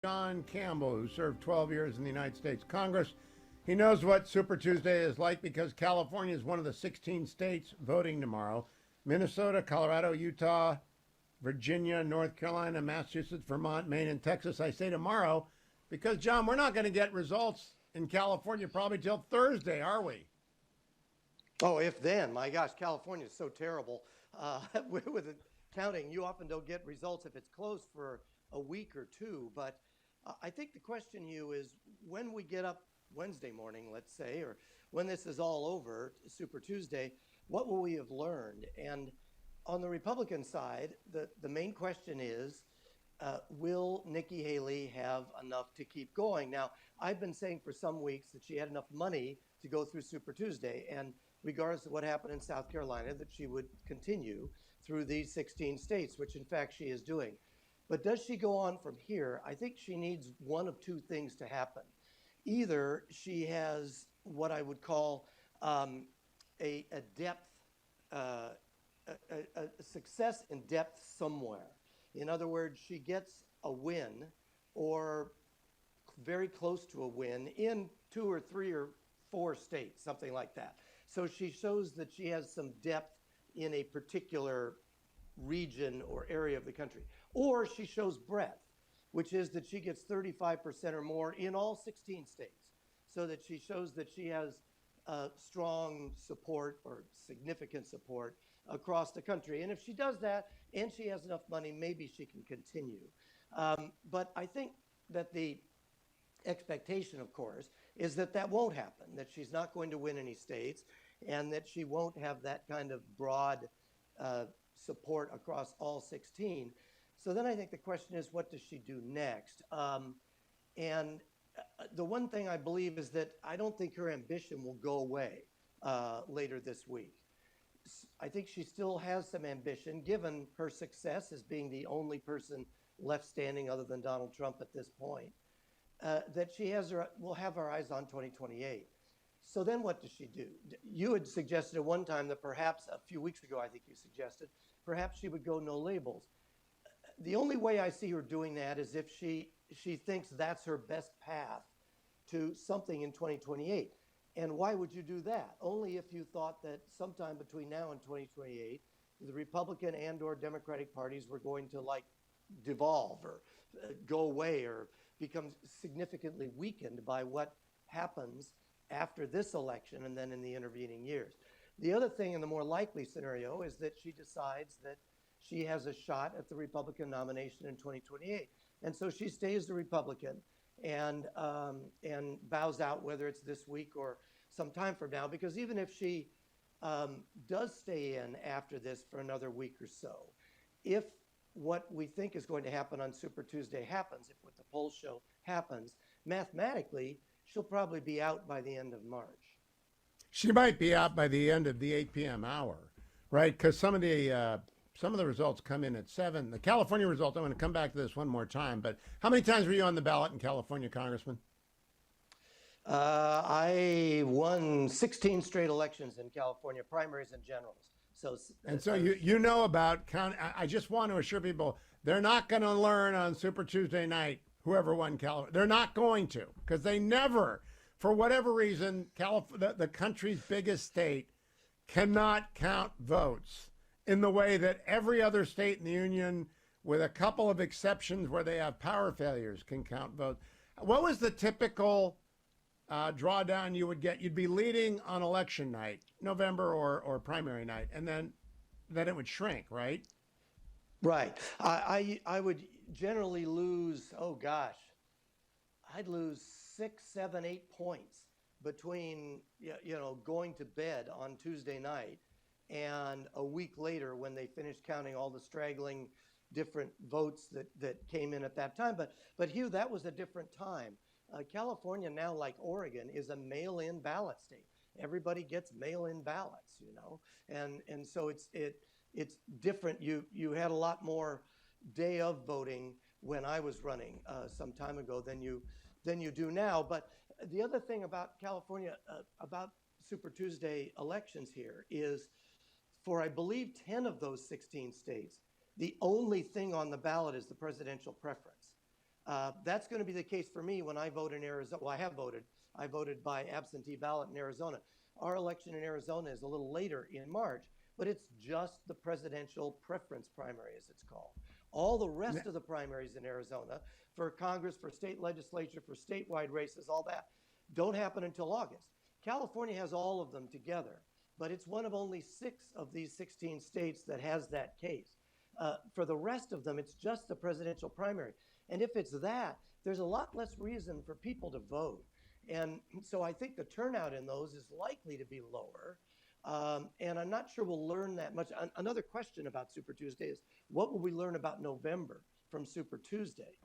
John Campbell, who served 12 years in the United States Congress. He knows what Super Tuesday is like because California is one of the 16 states voting tomorrow. Minnesota, Colorado, Utah, Virginia, North Carolina, Massachusetts, Vermont, Maine, and Texas. I say tomorrow because, John, we're not going to get results in California probably till Thursday, are we? Oh, if then. My gosh, California is so terrible. With the counting, you often don't get results if it's closed for a week or two. But I think the question, Hugh, is when we get up Wednesday morning, let's say, or when this is all over, Super Tuesday, what will we have learned? And on the Republican side, the main question is, will Nikki Haley have enough to keep going? Now, I've been saying for some weeks that she had enough money to go through Super Tuesday, and regardless of what happened in South Carolina, that she would continue through these 16 states, which in fact she is doing. But does she go on from here? I think she needs one of two things to happen. Either she has what I would call a depth, a success in depth somewhere. In other words, she gets a win or very close to a win in 2 or 3 or 4 states, something like that. So she shows that she has some depth in a particular region or area of the country. Or she shows breadth, which is that she gets 35% or more in all 16 states, so that she shows that she has strong support or significant support across the country. And if she does that and she has enough money, maybe she can continue. But I think that the expectation, of course, is that that won't happen, that she's not going to win any states, and that she won't have that kind of broad support across all 16. So then I think the question is, what does she do next? And the one thing I believe is that I don't think her ambition will go away later this week. I think she still has some ambition, given her success as being the only person left standing other than Donald Trump at this point, that she will have her eyes on 2028. So then what does she do? You had suggested at one time that perhaps a few weeks ago, I think you suggested, perhaps she would go no labels. The only way I see her doing that is if she thinks that's her best path to something in 2028. And why would you do that? Only if you thought that sometime between now and 2028, the Republican and or Democratic parties were going to devolve or go away or become significantly weakened by what happens after this election and then in the intervening years. The other thing in the more likely scenario is that she decides that she has a shot at the Republican nomination in 2028. And so she stays the Republican and bows out, whether it's this week or some time from now, because even if she does stay in after this for another week or so, if what we think is going to happen on Super Tuesday happens, if what the polls show happens, mathematically, she'll probably be out by the end of March. She might be out by the end of the 8 p.m. hour, right? Because some of the results come in at 7. The California results, I'm going to come back to this one more time, but how many times were you on the ballot in California, Congressman? I won 16 straight elections in California, primaries and generals. So you know about count. I just want to assure people they're not going to learn on Super Tuesday night whoever won California. They're not going to, because they never, for whatever reason, the country's biggest state cannot count votes in the way that every other state in the union, with a couple of exceptions where they have power failures, can count votes. What was the typical drawdown you would get? You'd be leading on election night, November or primary night, and then it would shrink, right? Right. I would generally lose, oh gosh, I'd lose 6, 7, 8 points between going to bed on Tuesday night and a week later when they finished counting all the straggling different votes that came in at that time. But Hugh, that was a different time. California now, like Oregon, is a mail-in ballot state. Everybody gets mail-in ballots, and so it's different. You had a lot more day of voting when I was running some time ago than you do now. But the other thing about California, about Super Tuesday elections here, is for I believe 10 of those 16 states, the only thing on the ballot is the presidential preference. That's going to be the case for me when I vote in Arizona. Well, I have voted. I voted by absentee ballot in Arizona. Our election in Arizona is a little later in March, but it's just the presidential preference primary, as it's called. All the rest of the primaries in Arizona for Congress, for state legislature, for statewide races, all that, don't happen until August. California has all of them together, but it's one of only 6 of these 16 states that has that case. For the rest of them, it's just the presidential primary. And if it's that, there's a lot less reason for people to vote. And so I think the turnout in those is likely to be lower. And I'm not sure we'll learn that much. Another question about Super Tuesday is, what will we learn about November from Super Tuesday?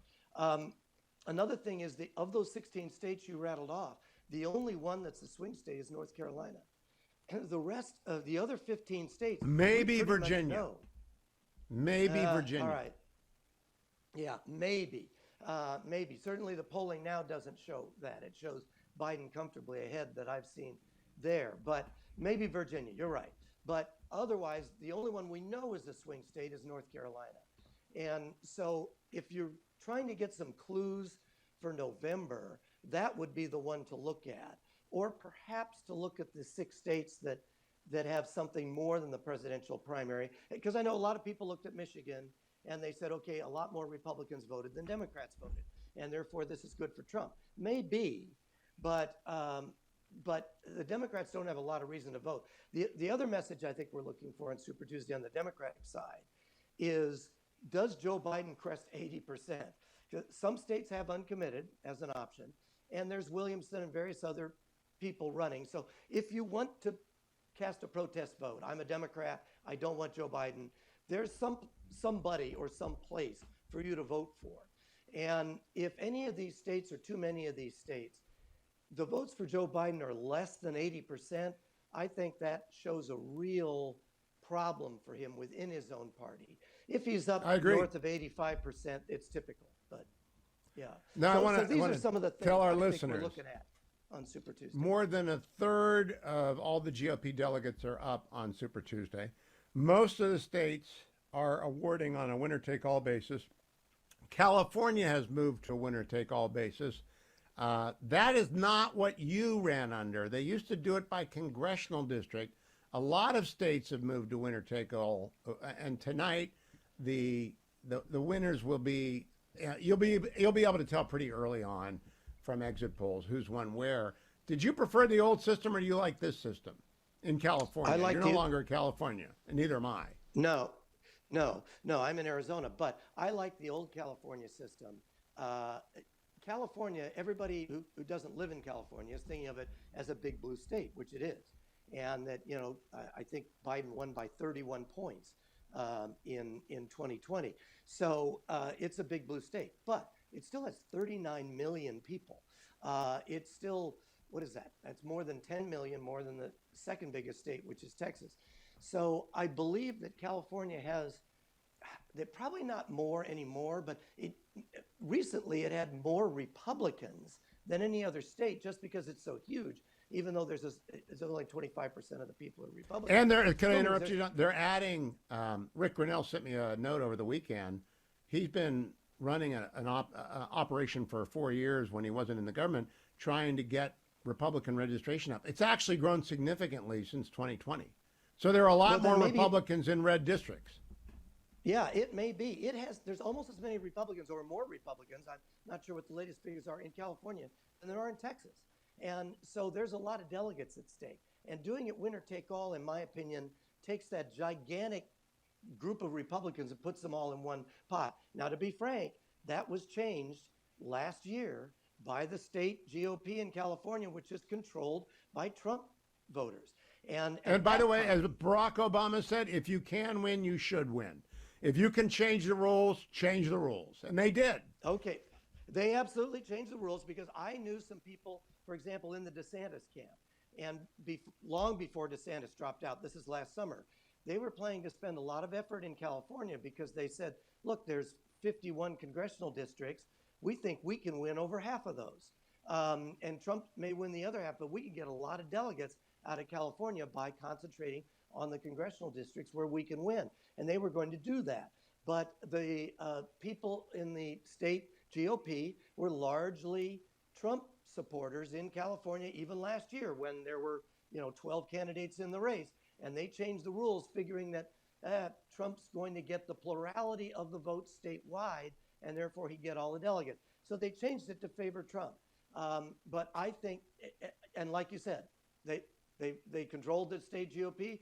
Another thing is, of those 16 states you rattled off, the only one that's a swing state is North Carolina. And the rest of the other 15 states, maybe Virginia. Maybe Virginia. All right. Yeah, maybe. Maybe. Certainly the polling now doesn't show that. It shows Biden comfortably ahead that I've seen there. But maybe Virginia, you're right. But otherwise, the only one we know is a swing state is North Carolina. And so if you're trying to get some clues for November, that would be the one to look at. Or perhaps to look at the 6 states that have something more than the presidential primary. Because I know a lot of people looked at Michigan and they said, okay, a lot more Republicans voted than Democrats voted, and therefore this is good for Trump. Maybe, but the Democrats don't have a lot of reason to vote. The other message I think we're looking for on Super Tuesday on the Democratic side is, does Joe Biden crest 80%? Some states have uncommitted as an option, and there's Williamson and various other people running. So if you want to cast a protest vote, I'm a Democrat, I don't want Joe Biden, there's somebody or some place for you to vote for. And if any of these states or too many of these states, the votes for Joe Biden are less than 80%, I think that shows a real problem for him within his own party. If he's up north of 85%, it's typical. But yeah. Now, so these are some of the things tell our I think listeners, we're looking at on Super Tuesday. More than a third of all the GOP delegates are up on Super Tuesday. Most of the states are awarding on a winner-take-all basis. California has moved to a winner-take-all basis. That is not what you ran under. They used to do it by congressional district. A lot of states have moved to winner-take-all, and tonight the winners will be. You'll be able to tell pretty early on from exit polls who's won where. Did you prefer the old system, or do you like this system in California? You're no longer in California, and neither am I. No, I'm in Arizona, but I like the old California system. California, everybody who doesn't live in California is thinking of it as a big blue state, which it is. And that, I think Biden won by 31 points in 2020. So it's a big blue state, but it still has 39 million people. It's still, what is that? That's more than 10 million, more than the second biggest state, which is Texas. So I believe that California has, they're probably not more anymore, but recently it had more Republicans than any other state just because it's so huge, even though there's only 25% of the people are Republicans. And can I interrupt you? They're adding, Rick Grinnell sent me a note over the weekend. He's been running an operation for 4 years when he wasn't in the government, trying to get Republican registration up. It's actually grown significantly since 2020. So there are a lot more Republicans in red districts. Yeah, it may be. There's almost as many Republicans or more Republicans, I'm not sure what the latest figures are, in California than there are in Texas. And so there's a lot of delegates at stake. And doing it winner take all, in my opinion, takes that gigantic group of Republicans and puts them all in one pot. Now, to be frank, that was changed last year by the state GOP in California, which is controlled by Trump voters. And by the way, as Barack Obama said, if you can win, you should win. If you can change the rules, change the rules. And they did. Okay. They absolutely changed the rules, because I knew some people, for example, in the DeSantis camp, and long before DeSantis dropped out, this is last summer, they were planning to spend a lot of effort in California because they said, look, there's 51 congressional districts. We think we can win over half of those. And Trump may win the other half, but we can get a lot of delegates out of California by concentrating on the congressional districts where we can win. And they were going to do that. But the people in the state GOP were largely Trump supporters in California, even last year when there were, 12 candidates in the race. And they changed the rules, figuring that Trump's going to get the plurality of the vote statewide, and therefore he'd get all the delegates. So they changed it to favor Trump. But I think, and like you said, they controlled the state GOP.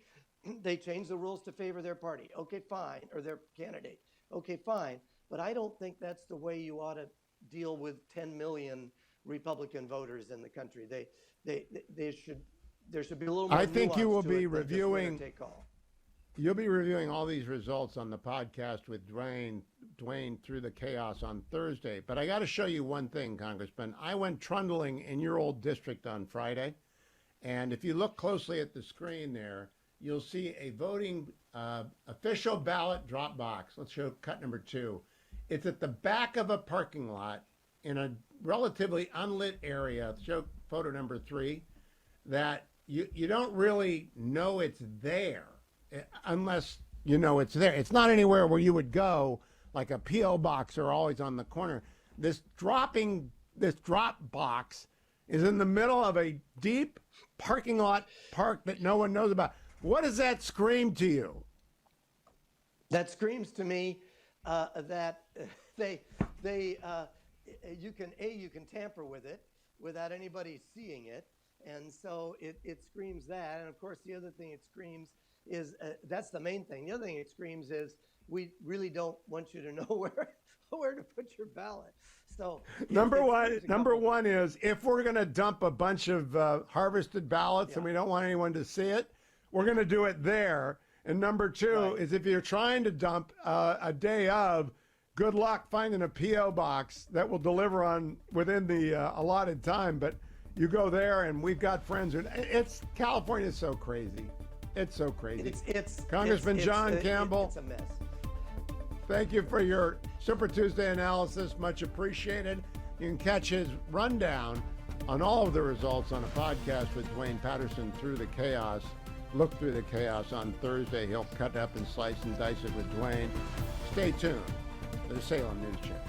They changed the rules to favor their party. Okay, fine, or their candidate. Okay, fine. But I don't think that's the way you ought to deal with 10 million Republican voters in the country. There should be a little more. I think you will nuance to be it than just reviewing. winner take all. You'll be reviewing all these results on the podcast with Dwayne Through the Chaos on Thursday. But I got to show you one thing, Congressman. I went trundling in your old district on Friday. And if you look closely at the screen there, you'll see a voting official ballot drop box. Let's show cut number 2. It's at the back of a parking lot in a relatively unlit area. Show photo number 3, that you don't really know it's there unless you know it's there. It's not anywhere where you would go, like a P.O. box are always on the corner. This drop box is in the middle of a deep parking lot park that no one knows about. What does that scream to you? That screams to me that you can tamper with it without anybody seeing it, and so it screams that. And of course, the other thing it screams is that's the main thing. The other thing it screams is we really don't want you to know where to put your ballot. So number one is, if we're going to dump a bunch of harvested ballots and we don't want anyone to see it, we're going to do it there. And number 2 is, if you're trying to dump a day of, good luck finding a P.O. box that will deliver on within the allotted time. But you go there, and we've got friends. California's so crazy. It's so crazy. Congressman John Campbell. It's a mess. Thank you for your Super Tuesday analysis. Much appreciated. You can catch his rundown on all of the results on a podcast with Dwayne Patterson, Through the Chaos. Look Through the Chaos on Thursday. He'll cut up and slice and dice it with Dwayne. Stay tuned to the Salem News Channel.